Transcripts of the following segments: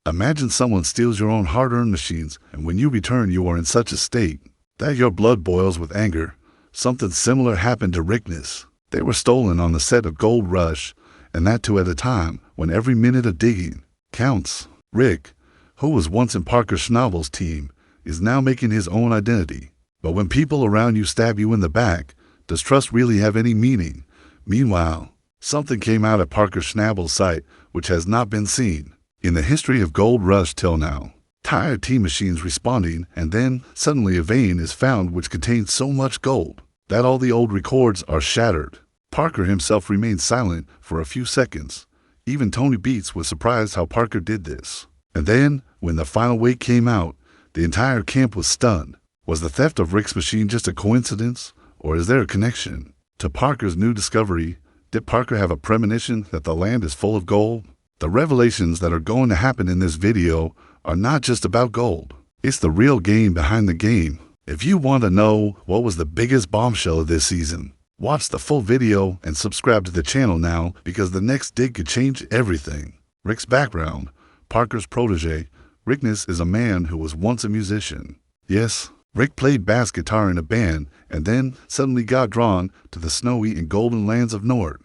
Imagine someone steals your own hard-earned machines, and when you return you are in such a state that your blood boils with anger. Something similar happened to Rickness. They were stolen on the set of Gold Rush, and that too at a time when every minute of digging counts. Rick, who was once in Parker Schnabel's team, is now making his own identity. But when people around you stab you in the back, does trust really have any meaning? Meanwhile, something came out at Parker Schnabel's site which has not been seen in the history of Gold Rush till now. Tired team machines responding, and then suddenly a vein is found which contains so much gold that all the old records are shattered. Parker himself remained silent for a few seconds. Even Tony Beats was surprised how Parker did this. And then, when the final weight came out, the entire camp was stunned. Was the theft of Rick's machine just a coincidence, or is there a connection to Parker's new discovery? Did Parker have a premonition that the land is full of gold? The revelations that are going to happen in this video are not just about gold. It's the real game behind the game. If you want to know what was the biggest bombshell of this season, watch the full video and subscribe to the channel now, because the next dig could change everything. Rick's background. Parker's protege. Rickness is a man who was once a musician. Yes, Rick played bass guitar in a band and then suddenly got drawn to the snowy and golden lands of North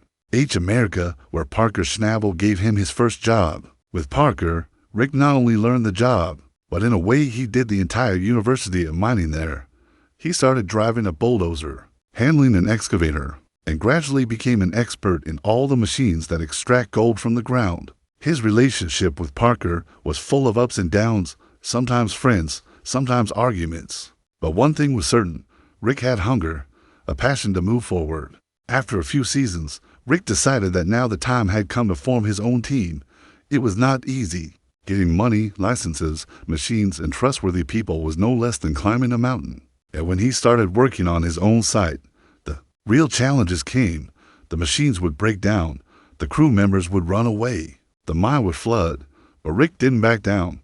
America, where Parker Schnabel gave him his first job. With Parker, Rick not only learned the job, but in a way he did the entire University of Mining there. He started driving a bulldozer, handling an excavator, and gradually became an expert in all the machines that extract gold from the ground. His relationship with Parker was full of ups and downs, sometimes friends, sometimes arguments. But one thing was certain, Rick had hunger, a passion to move forward. After a few seasons, Rick decided that now the time had come to form his own team. It was not easy. Getting money, licenses, machines, and trustworthy people was no less than climbing a mountain. And when he started working on his own site, the real challenges came. The machines would break down, the crew members would run away, the mine would flood. But Rick didn't back down.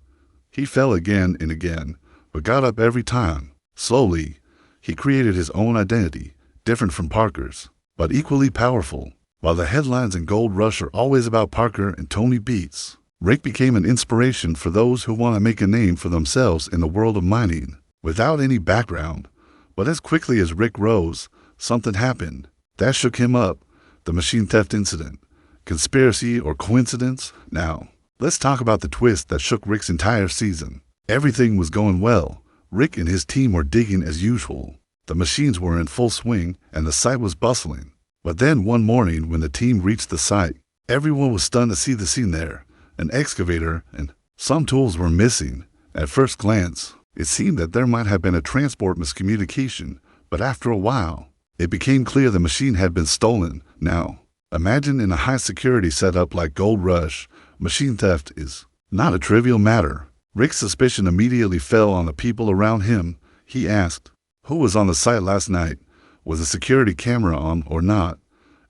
He fell again and again, but got up every time. Slowly, he created his own identity, different from Parker's, but equally powerful. While the headlines in Gold Rush are always about Parker and Tony Beats, Rick became an inspiration for those who want to make a name for themselves in the world of mining, without any background. But as quickly as Rick rose, something happened that shook him up. The machine theft incident. Conspiracy or coincidence? Now, let's talk about the twist that shook Rick's entire season. Everything was going well. Rick and his team were digging as usual. The machines were in full swing and the site was bustling. But then one morning when the team reached the site, everyone was stunned to see the scene there. An excavator and some tools were missing. At first glance, it seemed that there might have been a transport miscommunication, but after a while, it became clear the machine had been stolen. Now, imagine in a high-security setup like Gold Rush, machine theft is not a trivial matter. Rick's suspicion immediately fell on the people around him. He asked, "Who was on the site last night? Was the security camera on or not?"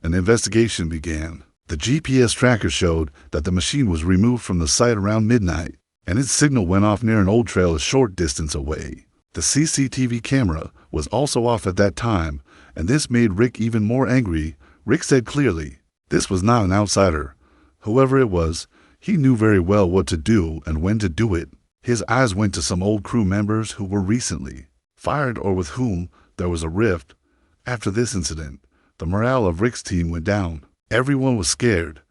An investigation began. The GPS tracker showed that the machine was removed from the site around midnight, and its signal went off near an old trail a short distance away. The CCTV camera was also off at that time, and this made Rick even more angry. Rick said clearly, this was not an outsider. Whoever it was, he knew very well what to do and when to do it. His eyes went to some old crew members who were recently fired or with whom there was a rift. After this incident, the morale of Rick's team went down. Everyone was scared.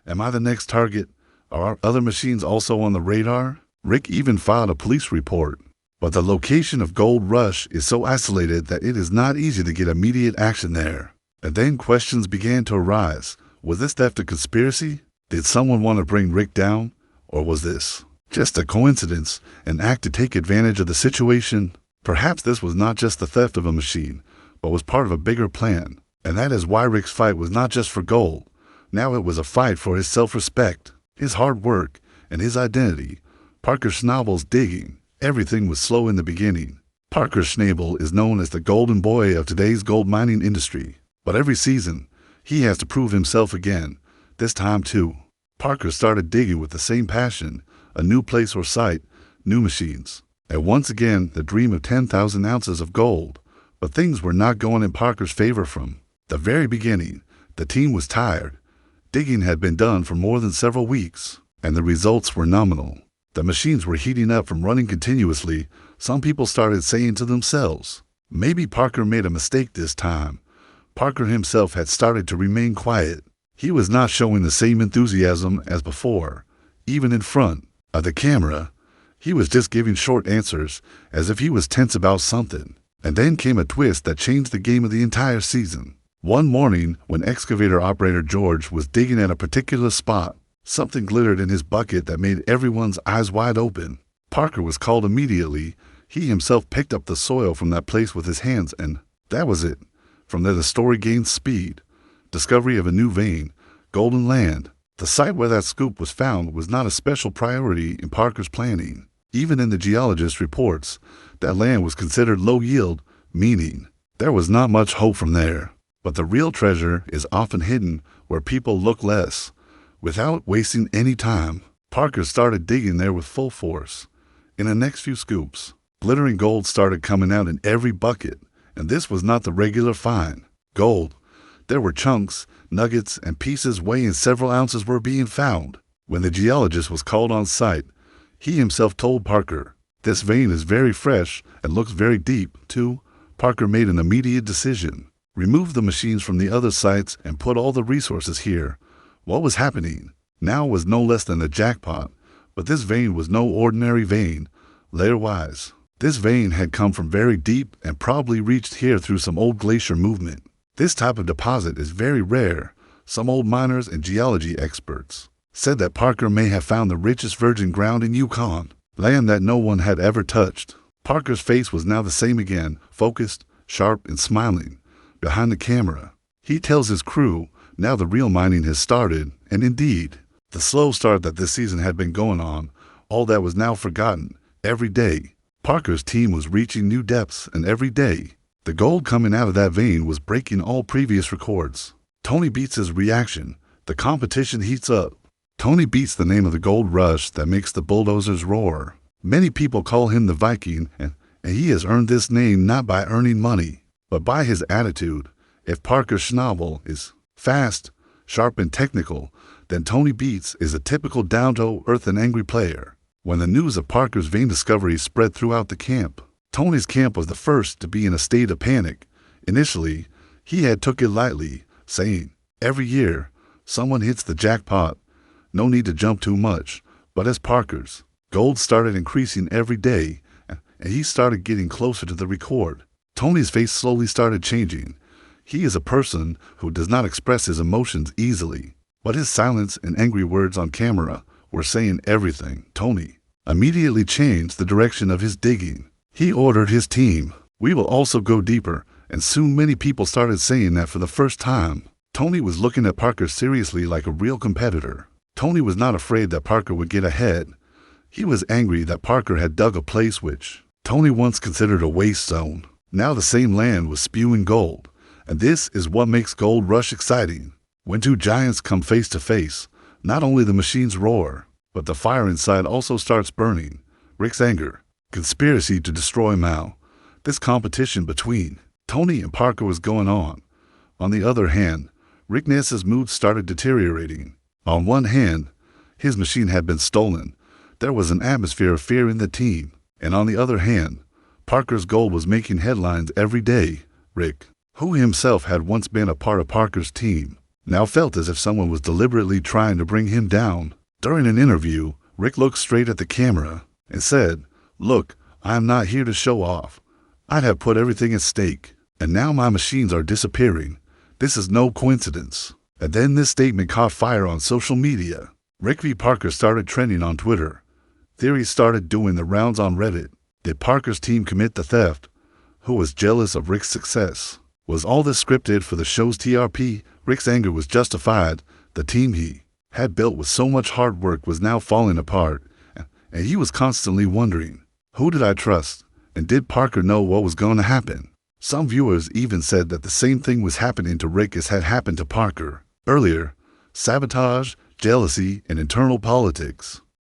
Am I the next target? Are other machines also on the radar? Rick even filed a police report. But the location of Gold Rush is so isolated that it is not easy to get immediate action there. And then questions began to arise. Was this theft a conspiracy? Did someone want to bring Rick down? Or was this just a coincidence, an act to take advantage of the situation? Perhaps this was not just the theft of a machine, but was part of a bigger plan. And that is why Rick's fight was not just for gold. Now it was a fight for his self-respect, his hard work, and his identity. Parker Schnabel's digging. Everything was slow in the beginning. Parker Schnabel is known as the golden boy of today's gold mining industry. But every season, he has to prove himself again. This time too, Parker started digging with the same passion. A new place or site, new machines. And once again, the dream of 10,000 ounces of gold. But things were not going in Parker's favor from the very beginning. The team was tired. Digging had been done for more than several weeks, and the results were nominal. The machines were heating up from running continuously. Some people started saying to themselves, maybe Parker made a mistake this time. Parker himself had started to remain quiet. He was not showing the same enthusiasm as before. Even in front of the camera, he was just giving short answers as if he was tense about something. And then came a twist that changed the game of the entire season. One morning, when excavator operator George was digging at a particular spot, something glittered in his bucket that made everyone's eyes wide open. Parker was called immediately. He himself picked up the soil from that place with his hands, and that was it. From there the story gained speed. Discovery of a new vein, golden land. The site where that scoop was found was not a special priority in Parker's planning. Even in the geologist's reports, that land was considered low yield, meaning there was not much hope from there. But the real treasure is often hidden where people look less. Without wasting any time, Parker started digging there with full force. In the next few scoops, glittering gold started coming out in every bucket, and this was not the regular find. Gold. There were chunks, nuggets, and pieces weighing several ounces were being found. When the geologist was called on site, he himself told Parker, "This vein is very fresh and looks very deep, too." Parker made an immediate decision. Remove the machines from the other sites and put all the resources here. What was happening now was no less than a jackpot, but this vein was no ordinary vein. Layer-wise, this vein had come from very deep and probably reached here through some old glacier movement. This type of deposit is very rare. Some old miners and geology experts said that Parker may have found the richest virgin ground in Yukon, land that no one had ever touched. Parker's face was now the same again, focused, sharp, and smiling. Behind the camera, he tells his crew, now the real mining has started, and indeed, the slow start that this season had been going on, all that was now forgotten. Every day, Parker's team was reaching new depths, and every day, the gold coming out of that vein was breaking all previous records. Tony Beats' reaction. The competition heats up. Tony Beats, the name of the gold rush that makes the bulldozers roar. Many people call him the Viking, and he has earned this name not by earning money, but by his attitude. If Parker Schnabel is fast, sharp, and technical, then Tony Beats is a typical down-to-earth and angry player. When the news of Parker's vein discovery spread throughout the camp, Tony's camp was the first to be in a state of panic. Initially, he had took it lightly, saying, "Every year, someone hits the jackpot. No need to jump too much." But as Parker's gold started increasing every day, and he started getting closer to the record, Tony's face slowly started changing. He is a person who does not express his emotions easily, but his silence and angry words on camera were saying everything. Tony immediately changed the direction of his digging. He ordered his team, "We will also go deeper," and soon many people started saying that for the first time. Tony was looking at Parker seriously like a real competitor. Tony was not afraid that Parker would get ahead. He was angry that Parker had dug a place which Tony once considered a waste zone. Now the same land was spewing gold, and this is what makes Gold Rush exciting. When two giants come face to face, not only the machines roar, but the fire inside also starts burning. Rick's anger. Conspiracy to destroy Mao. This competition between Tony and Parker was going on. On the other hand, Rick Ness's mood started deteriorating. On one hand, his machine had been stolen. There was an atmosphere of fear in the team. And on the other hand, Parker's gold was making headlines every day. Rick, who himself had once been a part of Parker's team, now felt as if someone was deliberately trying to bring him down. During an interview, Rick looked straight at the camera and said, "Look, I am not here to show off. I'd have put everything at stake, and now my machines are disappearing. This is no coincidence." And then this statement caught fire on social media. Rick v. Parker started trending on Twitter. Theories started doing the rounds on Reddit. Did Parker's team commit the theft? Who was jealous of Rick's success? Was all this scripted for the show's TRP? Rick's anger was justified. The team he had built with so much hard work was now falling apart, and he was constantly wondering, who did I trust? And did Parker know what was going to happen? Some viewers even said that the same thing was happening to Rick as had happened to Parker earlier. Sabotage, jealousy, and internal politics.